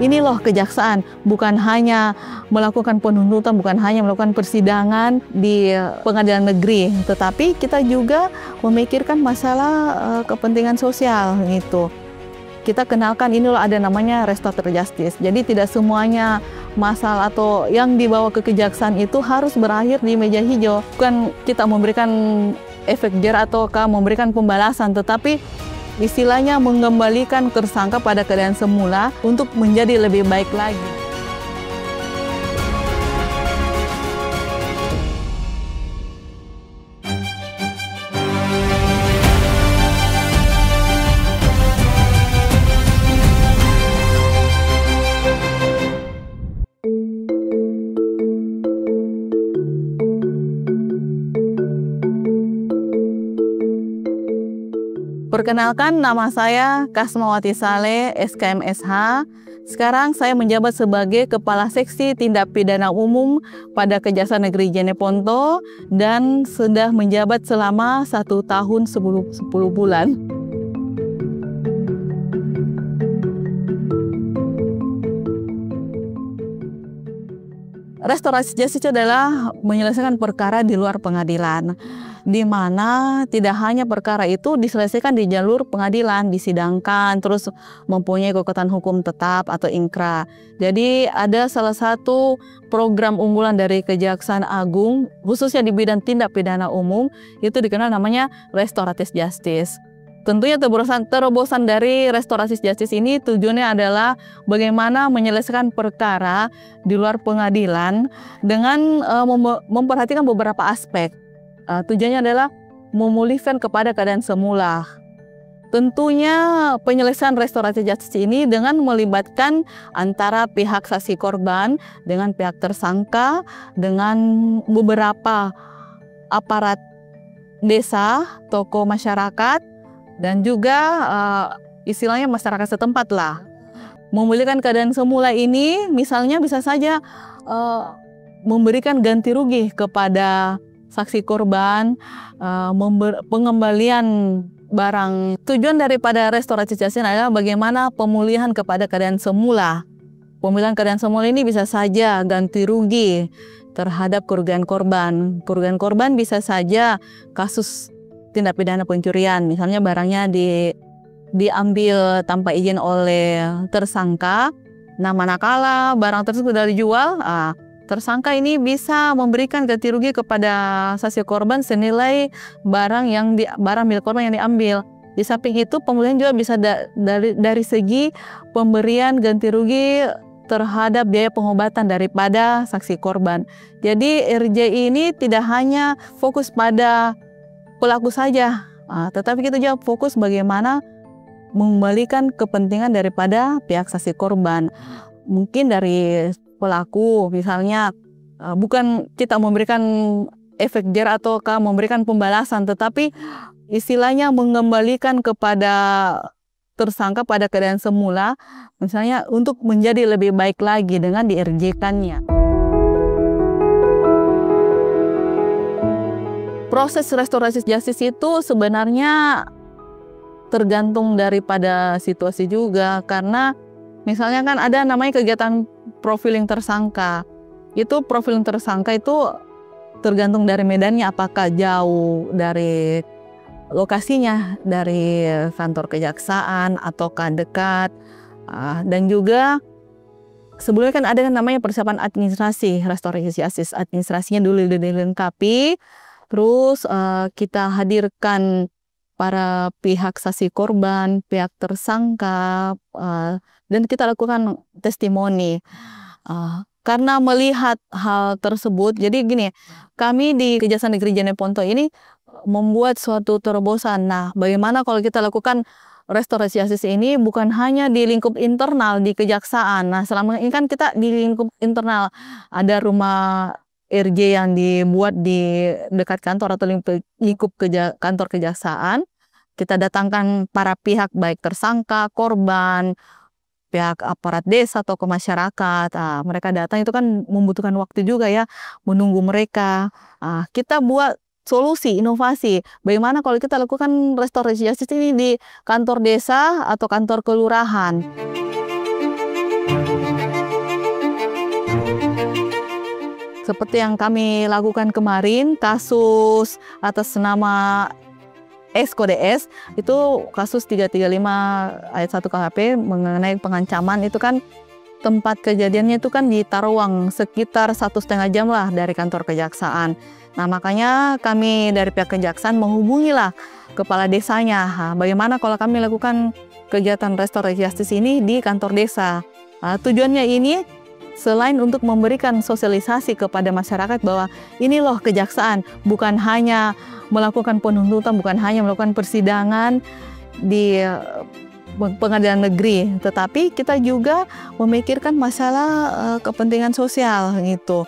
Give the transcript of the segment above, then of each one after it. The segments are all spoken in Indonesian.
ini loh kejaksaan, bukan hanya melakukan penuntutan, bukan hanya melakukan persidangan di pengadilan negeri, tetapi kita juga memikirkan masalah kepentingan sosial gitu. Kita kenalkan ini loh ada namanya restoratif justice. Jadi tidak semuanya masalah atau yang dibawa ke kejaksaan itu harus berakhir di meja hijau. Bukan kita memberikan efek jerah ataukah memberikan pembalasan, tetapi istilahnya mengembalikan tersangka pada keadaan semula untuk menjadi lebih baik lagi. Perkenalkan, nama saya Kasmawati Saleh, SKMSH. Sekarang saya menjabat sebagai Kepala Seksi Tindak Pidana Umum pada Kejaksaan Negeri Jeneponto dan sudah menjabat selama 1 tahun 10 bulan. Restorasi justice adalah menyelesaikan perkara di luar pengadilan, di mana tidak hanya perkara itu diselesaikan di jalur pengadilan, disidangkan, terus mempunyai kekuatan hukum tetap atau ingkrah. Jadi ada salah satu program unggulan dari Kejaksaan Agung, khususnya di bidang tindak pidana umum, itu dikenal namanya restoratif justice. Tentunya terobosan dari restoratif justice ini tujuannya adalah bagaimana menyelesaikan perkara di luar pengadilan dengan memperhatikan beberapa aspek. Tujuannya adalah memulihkan kepada keadaan semula. Tentunya penyelesaian restoratif justice ini dengan melibatkan antara pihak saksi korban dengan pihak tersangka dengan beberapa aparat desa, tokoh masyarakat, dan juga istilahnya masyarakat setempat lah. Memulihkan keadaan semula ini misalnya bisa saja memberikan ganti rugi kepada saksi korban, pengembalian barang. Tujuan daripada restoratif justice adalah bagaimana pemulihan kepada keadaan semula. Pemulihan keadaan semula ini bisa saja ganti rugi terhadap kerugian korban. Kerugian korban bisa saja kasus tindak pidana pencurian, misalnya barangnya diambil tanpa izin oleh tersangka. Nah, manakala barang tersebut sudah dijual, tersangka ini bisa memberikan ganti rugi kepada saksi korban senilai barang milik korban yang diambil. Di samping itu, pemulihan juga bisa dari segi pemberian ganti rugi terhadap biaya pengobatan daripada saksi korban. Jadi RJI ini tidak hanya fokus pada pelaku saja, tetapi kita juga fokus bagaimana mengembalikan kepentingan daripada pihak saksi korban. Mungkin dari pelaku, misalnya bukan kita memberikan efek jerah ataukah memberikan pembalasan, tetapi istilahnya mengembalikan kepada tersangka pada keadaan semula, misalnya untuk menjadi lebih baik lagi dengan di-RJ-kannya. Proses restoratif justice itu sebenarnya tergantung daripada situasi juga, karena misalnya kan ada namanya kegiatan profiling tersangka. Itu profiling tersangka itu tergantung dari medannya, apakah jauh dari lokasinya, dari kantor kejaksaan ataukah dekat. Dan juga sebelumnya kan ada namanya persiapan administrasi restoratif justice. Administrasinya dulu dilengkapi. Terus kita hadirkan para pihak saksi korban, pihak tersangka, dan kita lakukan testimoni. Karena melihat hal tersebut, jadi gini, kami di Kejaksaan Negeri Jeneponto ini membuat suatu terobosan. Nah, bagaimana kalau kita lakukan restoratif justice ini bukan hanya di lingkup internal di kejaksaan. Nah, selama ini kan kita di lingkup internal, ada rumah RJ yang dibuat di dekat kantor atau lingkup kantor kejaksaan. Kita datangkan para pihak baik tersangka, korban, pihak aparat desa atau ke masyarakat. Mereka datang itu kan membutuhkan waktu juga ya, menunggu mereka. Kita buat solusi, inovasi. Bagaimana kalau kita lakukan restoratif justice ini di kantor desa atau kantor kelurahan. Seperti yang kami lakukan kemarin, kasus atas nama S-Kode-S, itu kasus 335 ayat 1 KHP mengenai pengancaman. Itu kan tempat kejadiannya itu kan di Taruang, sekitar 1,5 jam lah dari kantor kejaksaan. Nah, makanya kami dari pihak kejaksaan menghubungilah kepala desanya. Bagaimana kalau kami lakukan kegiatan restoratif justice ini di kantor desa? Tujuannya ini selain untuk memberikan sosialisasi kepada masyarakat bahwa ini loh kejaksaan, bukan hanya melakukan penuntutan, bukan hanya melakukan persidangan di pengadilan negeri, tetapi kita juga memikirkan masalah kepentingan sosial gitu.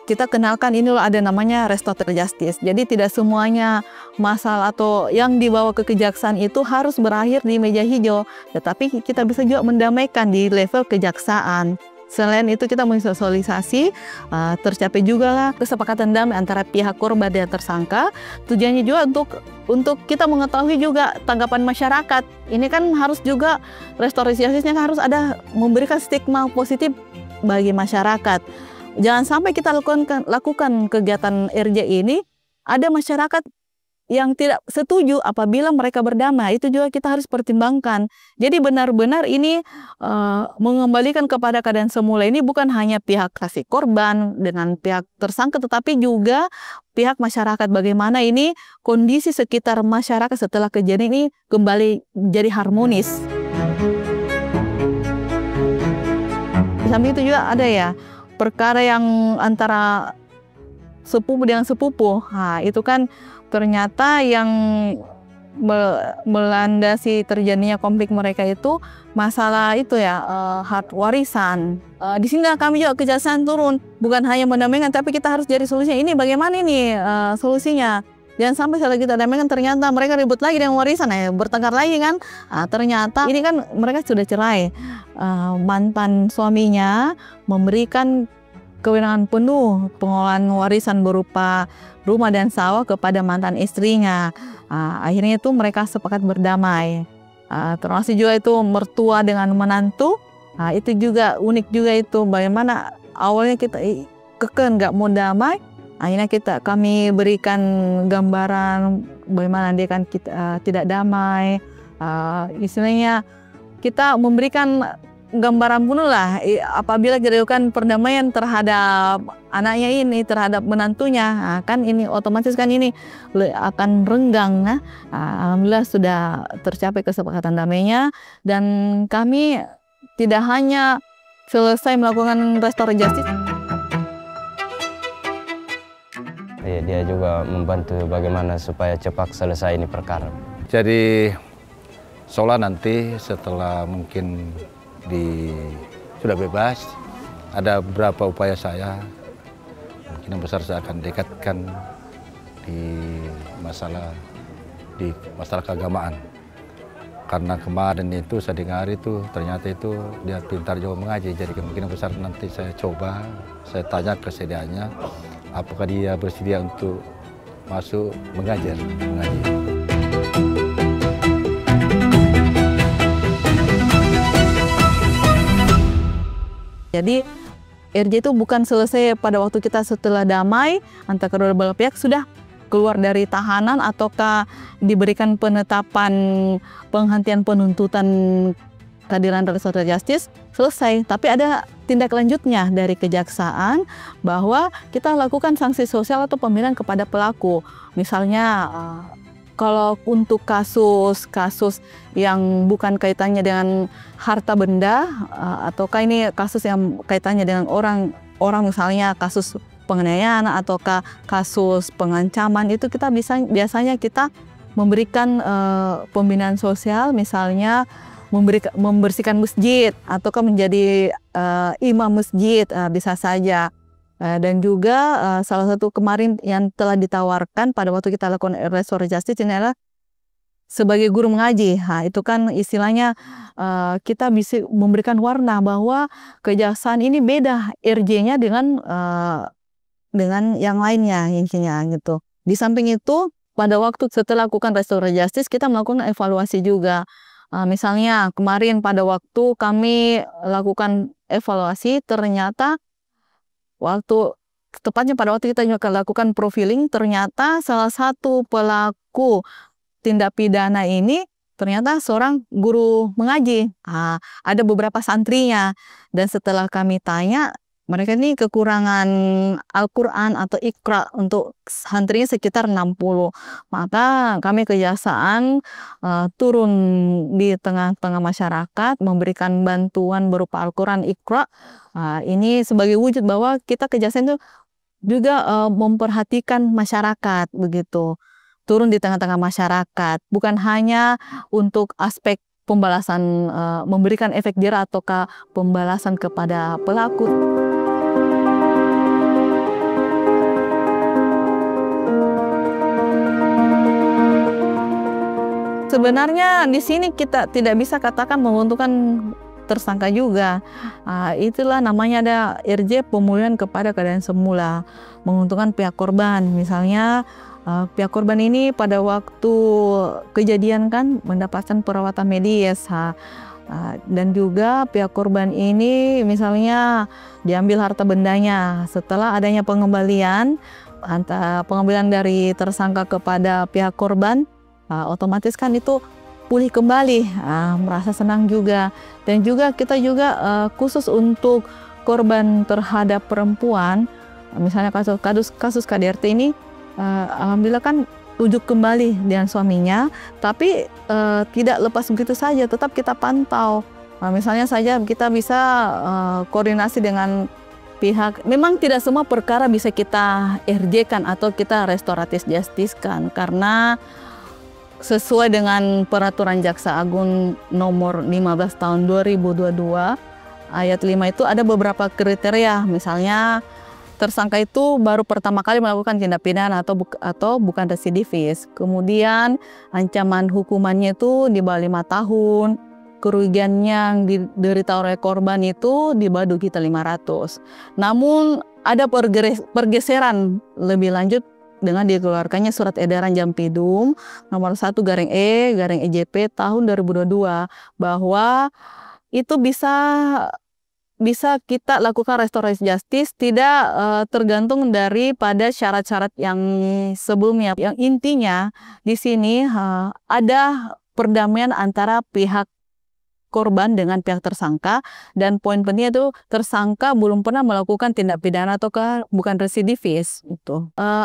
Kita kenalkan ini loh ada namanya restoratif justice. Jadi tidak semuanya masalah atau yang dibawa ke kejaksaan itu harus berakhir di meja hijau, tetapi kita bisa juga mendamaikan di level kejaksaan. Selain itu kita mensosialisasi, tercapai juga lah kesepakatan damai antara pihak korban dan tersangka. Tujuannya juga untuk kita mengetahui juga tanggapan masyarakat. Ini kan harus juga restoratif justice-nya harus ada memberikan stigma positif bagi masyarakat. Jangan sampai kita lakukan kegiatan RJ ini, ada masyarakat yang tidak setuju apabila mereka berdamai. Itu juga kita harus pertimbangkan. Jadi benar-benar ini mengembalikan kepada keadaan semula. Ini bukan hanya pihak saksi korban dengan pihak tersangka, tetapi juga pihak masyarakat. Bagaimana ini kondisi sekitar masyarakat setelah kejadian ini kembali jadi harmonis. Di samping itu juga ada ya perkara yang antara sepupu dengan sepupu. Nah, itu kan ternyata yang melandasi terjadinya konflik mereka itu masalah itu ya, hak warisan. Di sini kami juga kejaksaan turun, bukan hanya mendamaikan, tapi kita harus jadi solusinya. Ini bagaimana ini solusinya? Jangan sampai setelah kita damaikan ternyata mereka ribut lagi dengan warisan, bertengkar lagi kan. Ternyata ini kan mereka sudah cerai. Mantan suaminya memberikan kewenangan penuh pengelolaan warisan berupa rumah dan sawah kepada mantan istrinya. Akhirnya itu mereka sepakat berdamai. Termasuk juga itu mertua dengan menantu. Itu juga unik juga itu, bagaimana awalnya kita kekeh nggak mau damai. Akhirnya kami berikan gambaran bagaimana dia kan tidak damai. Istilahnya kita memberikan gambaran penuh lah apabila dilakukan perdamaian terhadap anaknya ini, terhadap menantunya, kan ini otomatis kan ini akan renggang. Alhamdulillah sudah tercapai kesepakatan damainya, dan kami tidak hanya selesai melakukan restoratif justice. Dia juga membantu bagaimana supaya cepat selesai ini perkara. Jadi seolah nanti setelah mungkin sudah bebas, ada beberapa upaya saya, mungkin yang besar saya akan dekatkan di masalah keagamaan. Karena kemarin itu saya dengar itu ternyata itu dia pintar juga mengaji, jadi kemungkinan besar nanti saya coba, saya tanya kesediaannya, apakah dia bersedia untuk masuk mengaji. Jadi RJ itu bukan selesai pada waktu kita setelah damai antara kedua belah pihak sudah keluar dari tahanan ataukah diberikan penetapan penghentian penuntutan keadilan restoratif justice selesai, tapi ada tindak lanjutnya dari kejaksaan bahwa kita lakukan sanksi sosial atau pembinaan kepada pelaku. Misalnya kalau untuk kasus yang bukan kaitannya dengan harta benda, ataukah ini kasus yang kaitannya dengan orang misalnya kasus penganiayaan ataukah kasus pengancaman, itu kita biasanya kita memberikan pembinaan sosial, misalnya membersihkan masjid ataukah menjadi imam masjid, bisa saja. Dan juga salah satu kemarin yang telah ditawarkan pada waktu kita lakukan restoratif justice ini adalah sebagai guru mengaji. Itu kan istilahnya kita bisa memberikan warna bahwa kejaksaan ini beda RJ-nya dengan yang lainnya intinya gitu. Di samping itu pada waktu setelah lakukan restoratif justice kita melakukan evaluasi juga. Misalnya kemarin pada waktu kami lakukan evaluasi ternyata waktu tepatnya pada waktu kita lakukan profiling, ternyata salah satu pelaku tindak pidana ini ternyata seorang guru mengaji. Ada beberapa santrinya, dan setelah kami tanya, mereka ini kekurangan Al-Quran atau Iqra untuk santrinya sekitar 60. Maka kami kejaksaan turun di tengah-tengah masyarakat, memberikan bantuan berupa Al-Quran Iqra. Ini sebagai wujud bahwa kita kejaksaan itu juga memperhatikan masyarakat, begitu. Turun di tengah-tengah masyarakat, bukan hanya untuk aspek pembalasan, memberikan efek jerah ataukah pembalasan kepada pelaku. Sebenarnya di sini kita tidak bisa katakan menguntungkan tersangka juga. Itulah namanya ada RJ, pemulihan kepada keadaan semula, menguntungkan pihak korban. Misalnya pihak korban ini pada waktu kejadian kan mendapatkan perawatan medis, dan juga pihak korban ini misalnya diambil harta bendanya setelah adanya pengembalian dari tersangka kepada pihak korban. Otomatis kan itu pulih kembali, merasa senang juga. Dan juga kita juga khusus untuk korban terhadap perempuan, misalnya kasus KDRT ini, alhamdulillah kan rujuk kembali dengan suaminya, tapi tidak lepas begitu saja, tetap kita pantau. Misalnya saja kita bisa koordinasi dengan pihak, memang tidak semua perkara bisa kita RJ-kan atau kita restoratif justice-kan, karena sesuai dengan Peraturan Jaksa Agung nomor 15 tahun 2022 ayat 5 itu ada beberapa kriteria. Misalnya tersangka itu baru pertama kali melakukan tindak pidana atau bukan residivis. Kemudian ancaman hukumannya itu di bawah 5 tahun. Kerugian yang diderita oleh korban itu di bawah 2.500.000. Namun ada pergeseran lebih lanjut dengan dikeluarkannya surat edaran Jampidum nomor 1/E/EJP tahun 2022 bahwa itu bisa kita lakukan restoratif justice, tidak tergantung daripada syarat-syarat yang sebelumnya. Yang intinya di sini ada perdamaian antara pihak korban dengan pihak tersangka, dan poin pentingnya itu tersangka belum pernah melakukan tindak pidana ataukah bukan residivis.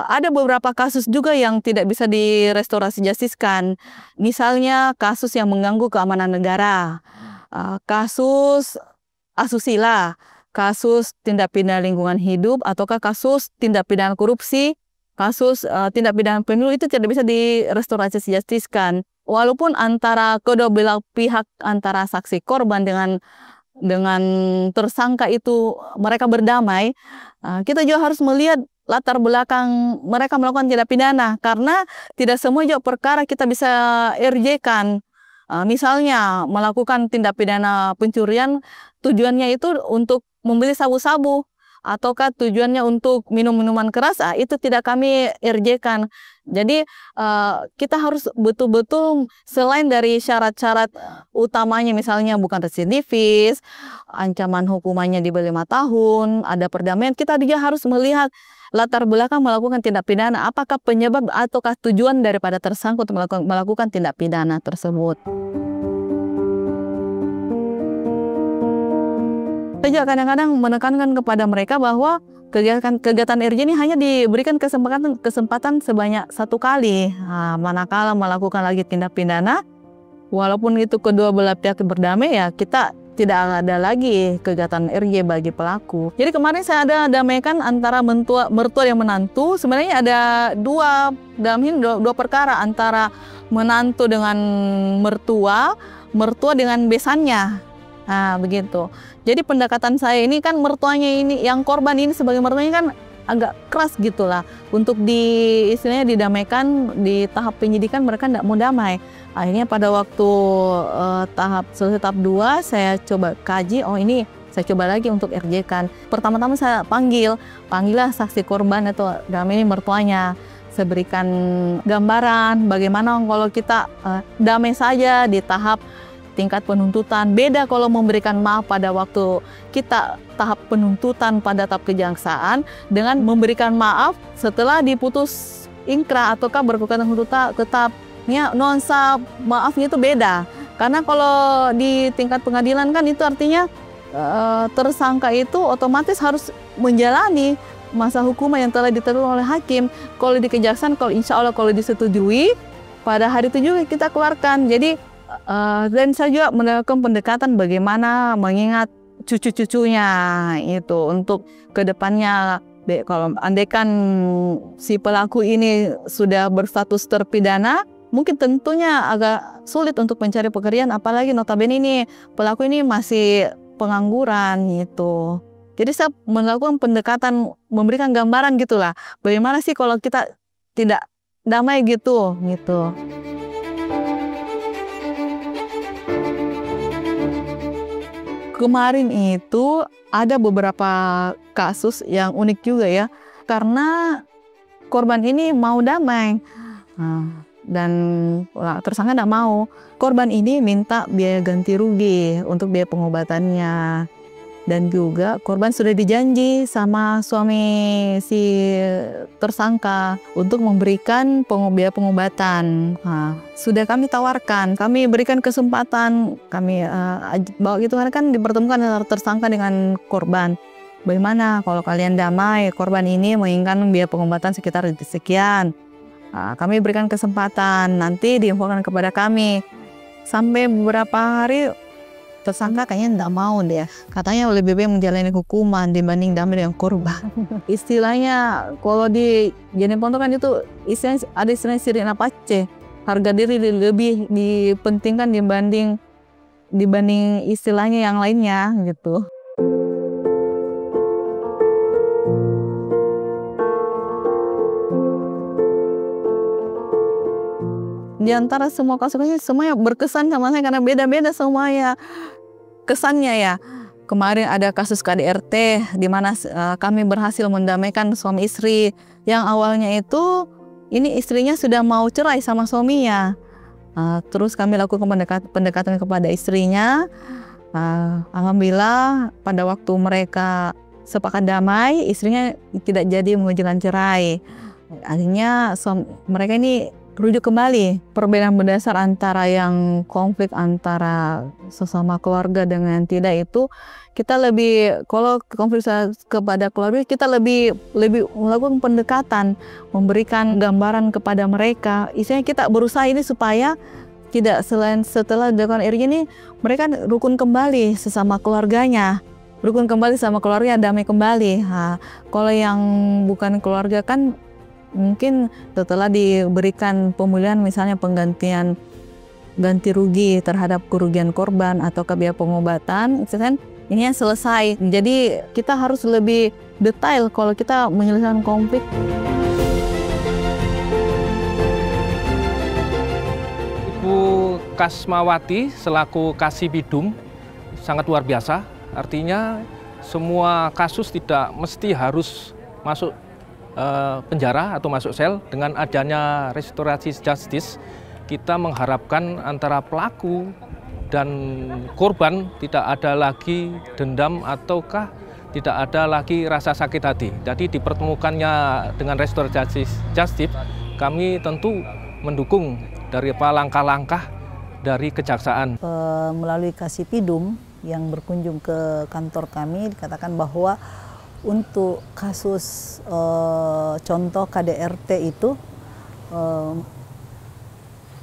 Ada beberapa kasus juga yang tidak bisa direstorasi justice-kan, misalnya kasus yang mengganggu keamanan negara, kasus asusila, kasus tindak pidana lingkungan hidup, ataukah kasus tindak pidana korupsi, kasus tindak pidana pemilu, itu tidak bisa direstorasi justice-kan. Walaupun antara kedua belah pihak, antara saksi korban dengan tersangka itu mereka berdamai, kita juga harus melihat latar belakang mereka melakukan tindak pidana, karena tidak semua juga perkara kita bisa RJ-kan. Misalnya melakukan tindak pidana pencurian, tujuannya itu untuk membeli sabu-sabu, ataukah tujuannya untuk minum minuman keras, itu tidak kami RJ-kan. Jadi kita harus betul-betul selain dari syarat-syarat utamanya, misalnya bukan residivis, ancaman hukumannya di bawah 5 tahun, ada perdamaian, kita juga harus melihat latar belakang melakukan tindak pidana, apakah penyebab ataukah tujuan daripada tersangka untuk melakukan tindak pidana tersebut. Saya kadang-kadang menekankan kepada mereka bahwa kegiatan RJ ini hanya diberikan kesempatan sebanyak 1 kali. Manakala melakukan lagi tindak pidana, walaupun itu kedua belah pihak berdamai, ya kita tidak ada lagi kegiatan RJ bagi pelaku. Jadi kemarin saya ada damaikan antara mertua dan menantu. Sebenarnya ada dua perkara, antara menantu dengan mertua dengan besannya. Begitu. Jadi pendekatan saya ini kan mertuanya ini, yang korban ini sebagai mertuanya kan agak keras gitulah. Untuk istilahnya didamaikan di tahap penyidikan, mereka tidak mau damai. Akhirnya pada waktu selesai tahap 2 saya coba kaji, ini saya coba lagi untuk RJ-kan. Pertama-tama saya panggillah saksi korban itu dalam ini mertuanya. Saya berikan gambaran bagaimana kalau kita damai saja di tahap tingkat penuntutan. Beda kalau memberikan maaf pada waktu kita tahap penuntutan pada tahap kejaksaan dengan memberikan maaf setelah diputus ingkrah ataukah berkekuatan tetapnya nuansa maafnya itu beda. Karena kalau di tingkat pengadilan kan itu artinya tersangka itu otomatis harus menjalani masa hukuman yang telah ditentukan oleh hakim. Kalau di kejaksaan, kalau insya Allah kalau disetujui, pada hari itu juga kita keluarkan. Jadi dan saya juga melakukan pendekatan bagaimana mengingat cucu-cucunya itu untuk kedepannya. Kalau andaikan si pelaku ini sudah berstatus terpidana, mungkin tentunya agak sulit untuk mencari pekerjaan, apalagi notabene ini pelaku ini masih pengangguran gitu. Jadi saya melakukan pendekatan, memberikan gambaran gitulah, bagaimana sih kalau kita tidak damai gitu. Kemarin itu ada beberapa kasus yang unik juga ya, karena korban ini mau damai dan tersangka tidak mau. Korban ini minta biaya ganti rugi untuk biaya pengobatannya. Dan juga korban sudah dijanji sama suami si tersangka untuk memberikan biaya pengobatan. Sudah kami tawarkan, kami berikan kesempatan, kami bawa gitu kan dipertemukan antara tersangka dengan korban. Bagaimana kalau kalian damai, korban ini menginginkan biaya pengobatan sekitar sekian. Kami berikan kesempatan, nanti diinfokan kepada kami. Sampai beberapa hari tersangka kayaknya tidak mau deh, katanya lebih baik menjalani hukuman dibanding damai dengan korban. Istilahnya kalau di Jeneponto kan itu ada istilah sirine apache, harga diri lebih dipentingkan dibanding istilahnya yang lainnya gitu. Di antara semua kasusnya semuanya berkesan sama saya karena beda-beda semuanya kesannya ya. Kemarin ada kasus KDRT di mana kami berhasil mendamaikan suami istri yang awalnya itu ini istrinya sudah mau cerai sama suaminya. Terus kami lakukan pendekatan kepada istrinya. Alhamdulillah pada waktu mereka sepakat damai, istrinya tidak jadi mengajukan cerai. Akhirnya mereka ini rujuk kembali. Perbedaan mendasar antara yang konflik antara sesama keluarga dengan tidak itu, kita lebih, kalau konflik kepada keluarga, kita lebih melakukan pendekatan, memberikan gambaran kepada mereka. Isinya kita berusaha ini supaya tidak setelah dilakukan ini, mereka rukun kembali sesama keluarganya. Rukun kembali sama keluarga, damai kembali. Kalau yang bukan keluarga kan mungkin setelah diberikan pemulihan, misalnya penggantian ganti rugi terhadap kerugian korban atau biaya pengobatan, ini yang selesai. Jadi kita harus lebih detail kalau kita menyelesaikan konflik. Ibu Kasmawati selaku Kasibidum sangat luar biasa. Artinya semua kasus tidak mesti harus masuk penjara atau masuk sel. Dengan adanya restoratif justice, kita mengharapkan antara pelaku dan korban tidak ada lagi dendam ataukah tidak ada lagi rasa sakit hati. Jadi dipertemukannya dengan restoratif justice, kami tentu mendukung dari langkah-langkah dari kejaksaan. Melalui Kasipidum yang berkunjung ke kantor kami dikatakan bahwa untuk kasus contoh KDRT itu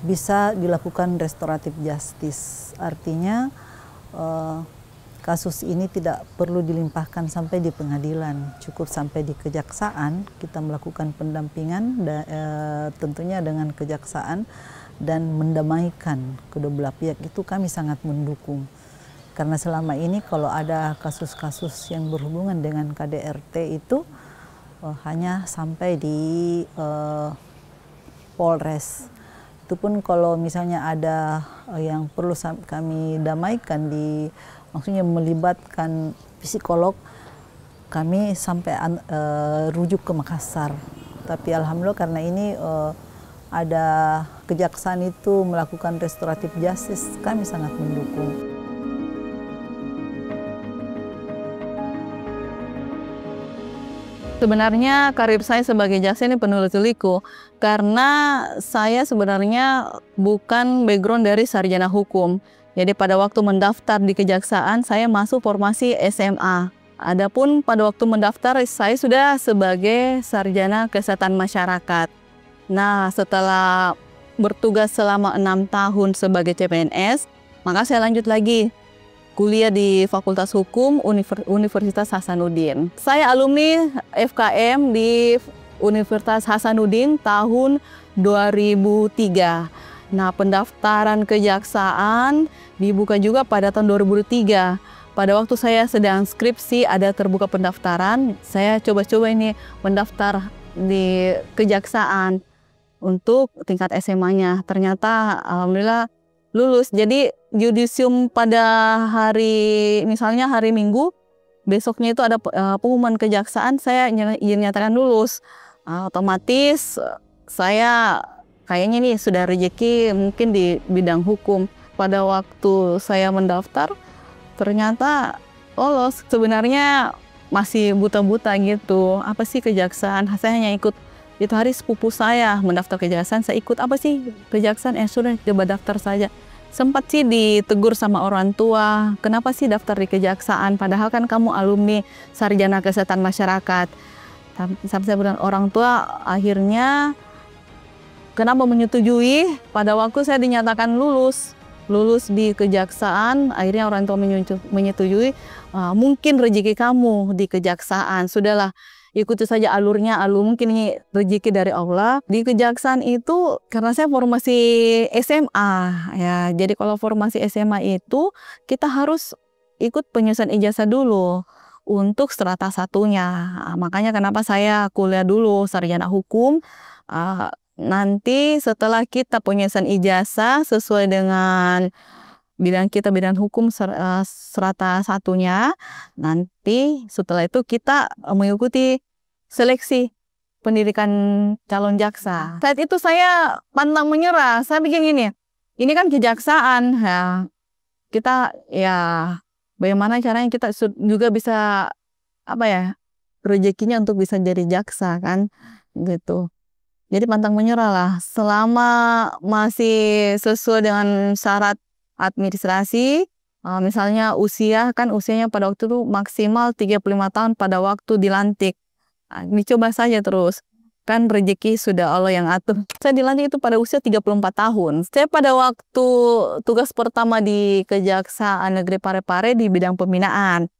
bisa dilakukan restoratif justice. Artinya kasus ini tidak perlu dilimpahkan sampai di pengadilan, cukup sampai di kejaksaan. Kita melakukan pendampingan tentunya dengan kejaksaan dan mendamaikan kedua belah pihak, itu kami sangat mendukung. Karena selama ini kalau ada kasus-kasus yang berhubungan dengan KDRT itu hanya sampai di Polres. Itu pun kalau misalnya ada yang perlu kami damaikan, maksudnya melibatkan psikolog, kami sampai rujuk ke Makassar. Tapi alhamdulillah karena ini ada kejaksaan itu melakukan restoratif justice, kami sangat mendukung. Sebenarnya karir saya sebagai jaksa ini penuh liku karena saya sebenarnya bukan background dari sarjana hukum. Jadi pada waktu mendaftar di kejaksaan saya masuk formasi SMA. Adapun pada waktu mendaftar saya sudah sebagai sarjana kesehatan masyarakat. Nah, setelah bertugas selama 6 tahun sebagai CPNS, maka saya lanjut lagi kuliah di Fakultas Hukum Universitas Hasanuddin. Saya alumni FKM di Universitas Hasanuddin tahun 2003. Nah, pendaftaran kejaksaan dibuka juga pada tahun 2003. Pada waktu saya sedang skripsi ada terbuka pendaftaran, saya coba-coba ini mendaftar di kejaksaan untuk tingkat SMA-nya. Ternyata alhamdulillah lulus. Jadi yudisium pada misalnya hari Minggu, besoknya itu ada pengumuman kejaksaan, saya nyatakan lulus. Otomatis saya kayaknya nih sudah rezeki mungkin di bidang hukum. Pada waktu saya mendaftar, ternyata lolos. Sebenarnya masih buta-buta gitu. Apa sih kejaksaan? Saya hanya ikut. Itu hari sepupu saya mendaftar kejaksaan, saya ikut apa sih kejaksaan? Sudah coba daftar saja. Sempat sih ditegur sama orang tua, kenapa sih daftar di kejaksaan? Padahal kan kamu alumni sarjana kesehatan masyarakat. Sampai saya bilang orang tua akhirnya kenapa menyetujui? Pada waktu saya dinyatakan lulus di kejaksaan, akhirnya orang tua menyetujui. Mungkin rezeki kamu di kejaksaan, sudahlah. Ikuti saja alurnya, mungkin ini rezeki dari Allah. Di kejaksaan itu karena saya formasi SMA ya. Jadi kalau formasi SMA itu kita harus ikut penyusunan ijazah dulu untuk strata satunya. Makanya kenapa saya kuliah dulu sarjana hukum. Nanti setelah kita penyusunan ijazah sesuai dengan bidang kita, bidang hukum strata satunya, nanti setelah itu kita mengikuti seleksi pendidikan calon jaksa. Saat itu saya pantang menyerah. Saya bikin ini kan kejaksaan ya. Kita ya bagaimana caranya kita juga bisa rezekinya untuk bisa jadi jaksa kan gitu. Jadi pantang menyerah lah. Selama masih sesuai dengan syarat administrasi, misalnya usianya pada waktu itu maksimal 35 tahun pada waktu dilantik. Dicoba saja terus. Kan rezeki sudah Allah yang atur. Saya dilantik itu pada usia 34 tahun. Saya pada waktu tugas pertama di Kejaksaan Negeri Parepare di bidang pembinaan.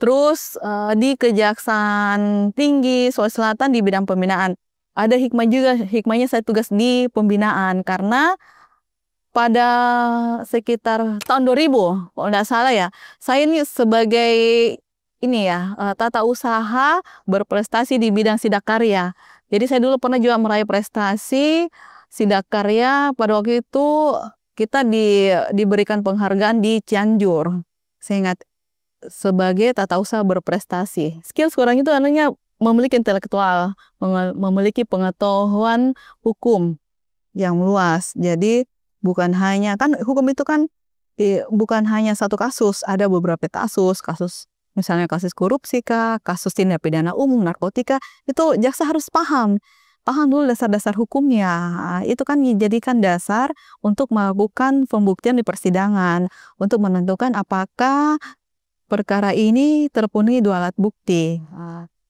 Terus di Kejaksaan Tinggi Sulawesi Selatan di bidang pembinaan. Ada hikmahnya saya tugas di pembinaan. Karena pada sekitar tahun 2000, kalau tidak salah ya, saya ini sebagai tata usaha berprestasi di bidang sidak karya. Jadi saya dulu pernah juga meraih prestasi sidak karya. Pada waktu itu kita diberikan penghargaan di Cianjur. Saya ingat sebagai tata usaha berprestasi. Skill seorang itu artinya memiliki intelektual, memiliki pengetahuan hukum yang luas. Jadi bukan hanya kan hukum itu kan bukan hanya satu kasus, ada beberapa kasus misalnya kasus korupsi kasus tindak pidana umum, narkotika, itu jaksa harus paham dulu dasar-dasar hukumnya. Itu kan dijadikan dasar untuk melakukan pembuktian di persidangan, untuk menentukan apakah perkara ini terpenuhi 2 alat bukti.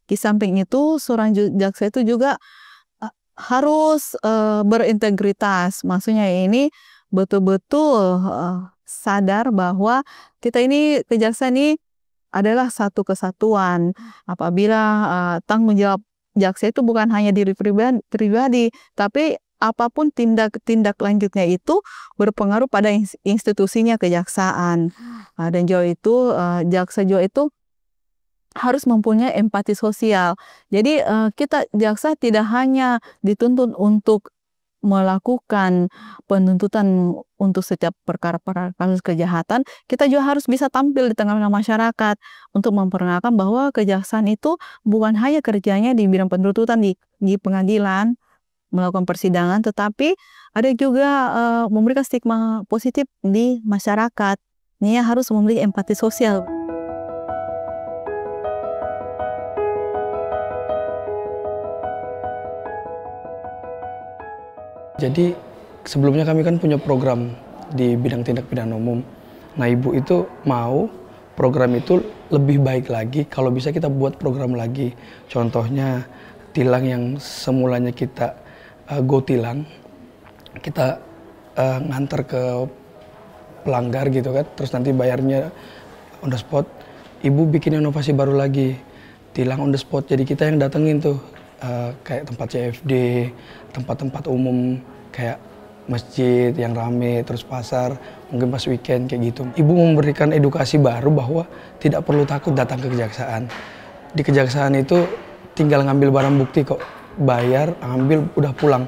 Di samping itu, seorang jaksa itu juga harus berintegritas. Maksudnya ini betul-betul sadar bahwa kita ini kejaksaan ini adalah satu kesatuan. Apabila tanggung jawab jaksa itu bukan hanya diri pribadi, tapi apapun tindak lanjutnya itu berpengaruh pada institusinya kejaksaan. Dan jaksa itu harus mempunyai empati sosial. Jadi kita jaksa tidak hanya dituntut untuk melakukan penuntutan untuk setiap perkara kasus kejahatan, kita juga harus bisa tampil di tengah-tengah masyarakat untuk memperkenalkan bahwa kejaksaan itu bukan hanya kerjanya di bidang penuntutan di pengadilan, melakukan persidangan, tetapi ada juga memberikan stigma positif di masyarakat. Ini harus memiliki empati sosial. Jadi sebelumnya kami kan punya program di bidang tindak pidana umum. Nah, Ibu itu mau program itu lebih baik lagi kalau bisa kita buat program lagi. Contohnya tilang yang semulanya kita go tilang, kita ngantar ke pelanggar gitu kan, terus nanti bayarnya on the spot. Ibu bikin inovasi baru lagi, tilang on the spot. Jadi kita yang datengin tuh kayak tempat CFD, tempat-tempat umum kayak masjid yang rame, terus pasar, mungkin pas weekend kayak gitu. Ibu memberikan edukasi baru bahwa tidak perlu takut datang ke kejaksaan. Di kejaksaan itu tinggal ngambil barang bukti kok, bayar, ambil, udah pulang.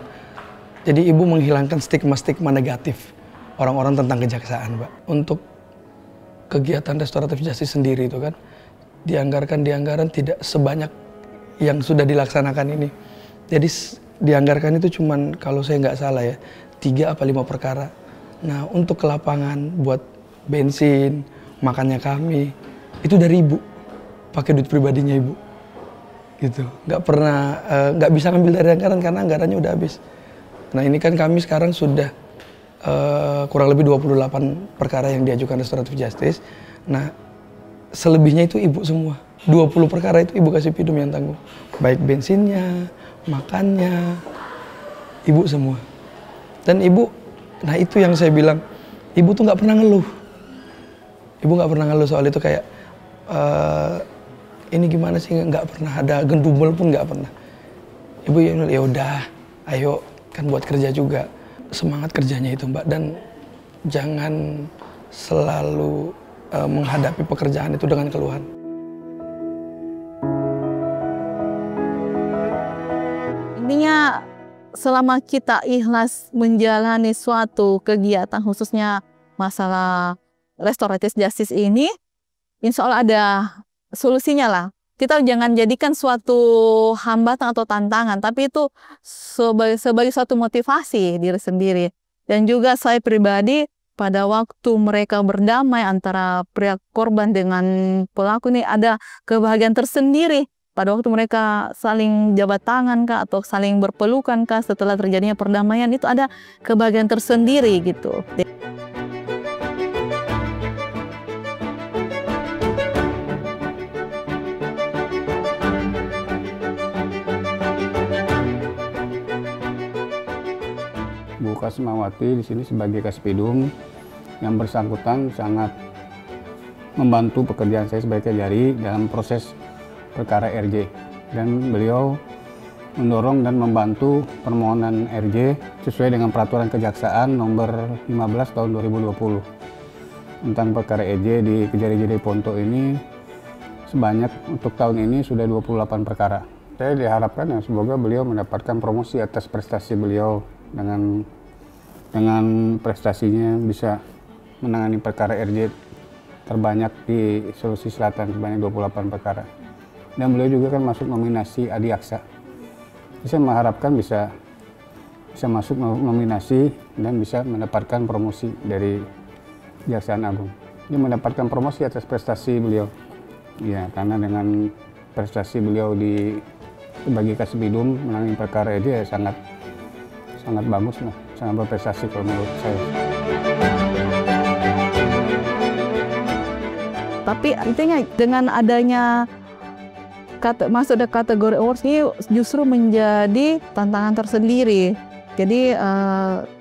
Jadi ibu menghilangkan stigma-stigma negatif orang-orang tentang kejaksaan, Mbak. Untuk kegiatan restoratif justice sendiri itu kan dianggarkan di anggaran tidak sebanyak yang sudah dilaksanakan ini. Jadi dianggarkan itu cuman kalau saya nggak salah ya 3 apa 5 perkara. Nah, untuk ke lapangan buat bensin, makannya kami itu dari ibu, pakai duit pribadinya ibu, gitu. Nggak pernah, nggak bisa ngambil dari anggaran karena anggarannya udah habis. Nah, ini kan kami sekarang sudah kurang lebih 28 perkara yang diajukan restoratif justice. Nah, selebihnya itu ibu semua. 20 perkara itu ibu kasih Pidum yang tanggung. Baik bensinnya, makannya, ibu semua. Dan ibu, nah itu yang saya bilang, ibu tuh nggak pernah ngeluh. Ibu nggak pernah ngeluh soal itu kayak, ini gimana sih, nggak pernah ada gendumel pun nggak pernah. Ibu ya udah, ayo kan buat kerja juga. Semangat kerjanya itu Mbak, dan jangan selalu menghadapi pekerjaan itu dengan keluhan. Intinya selama kita ikhlas menjalani suatu kegiatan khususnya masalah restoratif justice ini, insya Allah ada solusinya lah. Kita jangan jadikan suatu hambatan atau tantangan, tapi itu sebagai suatu motivasi diri sendiri. Dan juga saya pribadi pada waktu mereka berdamai antara pihak korban dengan pelaku ini ada kebahagiaan tersendiri. Pada waktu mereka saling jabat tangan kah atau saling berpelukan kah setelah terjadinya perdamaian, itu ada kebahagiaan tersendiri gitu. Bu Kasmawati di sini sebagai Kaspidum, yang bersangkutan sangat membantu pekerjaan saya sebagai Kejari dalam proses perkara RJ, dan beliau mendorong dan membantu permohonan RJ sesuai dengan peraturan kejaksaan nomor 15 tahun 2020 tentang perkara RJ di Kejari Jidai Ponto ini. Sebanyak untuk tahun ini sudah 28 perkara. Saya diharapkan ya semoga beliau mendapatkan promosi atas prestasi beliau, dengan prestasinya bisa menangani perkara RJ terbanyak di Sulawesi Selatan sebanyak 28 perkara. Dan beliau juga kan masuk nominasi Adiaksa. Saya mengharapkan bisa masuk nominasi dan bisa mendapatkan promosi dari Kejaksaan Agung. Dia mendapatkan promosi atas prestasi beliau. Ya, karena dengan prestasi beliau sebagai Kasbidum menangani perkara RJ ya sangat bagus lah, sangat berprestasi kalau menurut saya. Tapi intinya dengan adanya masuk ke kategori awards ini justru menjadi tantangan tersendiri. Jadi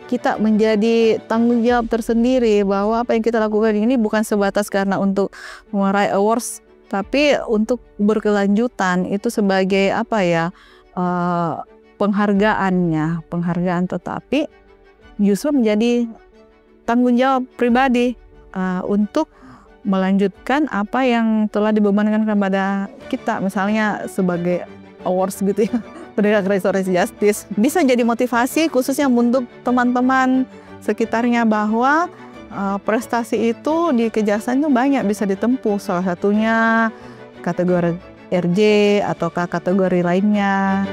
kita menjadi tanggung jawab tersendiri bahwa apa yang kita lakukan ini bukan sebatas karena untuk meraih awards, tapi untuk berkelanjutan itu sebagai apa ya, penghargaan, tetapi justru menjadi tanggung jawab pribadi untuk melanjutkan apa yang telah dibebankan kepada kita, misalnya sebagai awards gitu ya, penegak restoratif justice. Bisa jadi motivasi khususnya untuk teman-teman sekitarnya bahwa prestasi itu di kejaksaan itu banyak bisa ditempuh, salah satunya kategori RJ ataukah kategori lainnya.